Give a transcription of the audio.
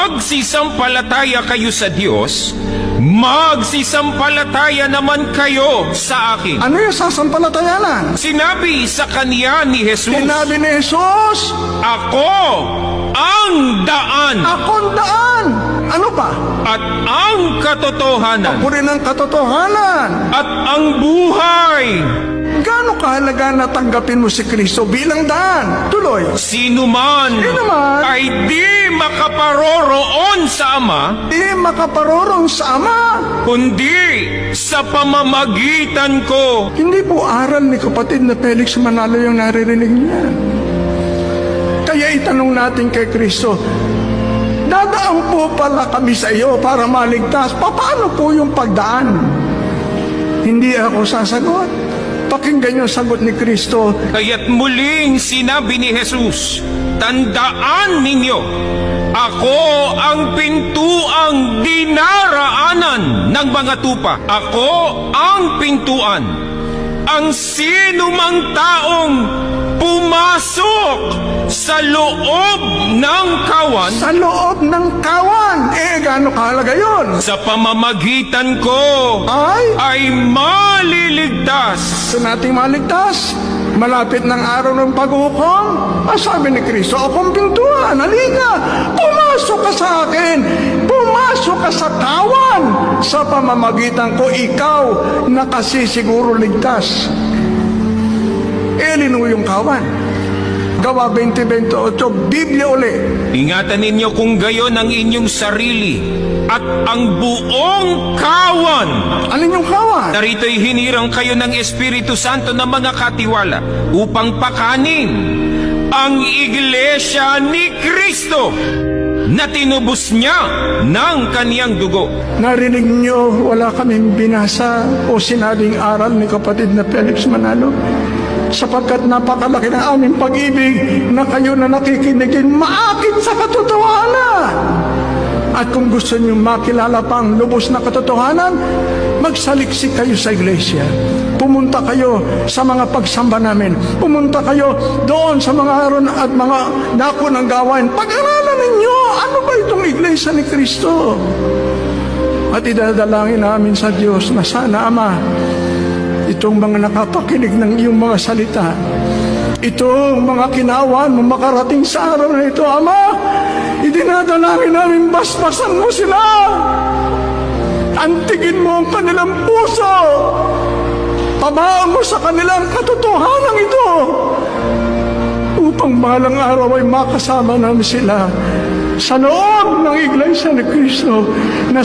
magsisampalataya kayo sa Diyos, magsisampalataya naman kayo sa akin. Ano yung sasampalatayanan? Sinabi sa kanya ni Jesus, Sinabi ni Jesus, Ako ang daan akong daan. Ano pa? at ang katotohanan Ako rin ang katotohanan. at ang buhay. Gaano kahalaga na tanggapin mo si Kristo bilang daan? Tuloy. Sino man ay di makaparoroon sa Ama, Di makaparorong sa Ama. kundi sa pamamagitan ko. Hindi po aral ni kapatid na Felix Manalo yung naririnig niya. Kaya itanong natin kay Kristo, dadaan po pala kami sa iyo para maligtas. Paano po yung pagdaan? Hindi ako sasagot. Pakinggan yung sagot ni Kristo. Kaya't muling sinabi ni Jesus, tandaan ninyo, ako ang pintuang dinaraanan ng mga tupa. Ako ang pintuan. Ang sino mang taong pumasok sa loob ng kawan, Sa loob ng kawan, gaano kahalaga yun? sa pamamagitan ko ay maliligtas. Gusto nating maligtas. Malapit ng araw ng paghukom. Sabi ni Kristo, akong pintuan, halika, pumasok ka sa akin, pumasok ka sa kawan. Sa pamamagitan ko, ikaw nakasisiguro ligtas. Lino yung kawan. Gawa 20:28, Biblia uli. Ingatan ninyo kung gayon ang inyong sarili at ang buong kawan. Alin yung kawan? Narito'y hinirang kayo ng Espiritu Santo ng mga katiwala upang pakanin ang iglesia ni Kristo na tinubos niya ng kaniyang dugo. Narinig niyo, wala kaming binasa o sinabing aral ni kapatid na Felix Manalo. Sapagkat napakalaki ng aming pag-ibig na kayo na nakikinigin maakit sa katotohanan. At kung gusto niyo makilala pang lubos na katotohanan, magsaliksik kayo sa iglesia. Pumunta kayo sa mga pagsamba namin. Pumunta kayo doon sa mga aron at mga dako ng gawain. Pag-aralan ninyo, ano ba itong iglesia ni Kristo? At idadalangin namin sa Diyos na sana, Ama, itong mga nakapakinig ng iyong mga salita, itong mga kinawan mo makarating sa araw na ito, Ama, idinadalangin namin basbasan mo sila. Antigin mo ang kanilang puso. Tamaan mo sa kanilang katotohanan ito upang balang araw ay makasama namin sila sa loob ng Iglesia ni Kristo na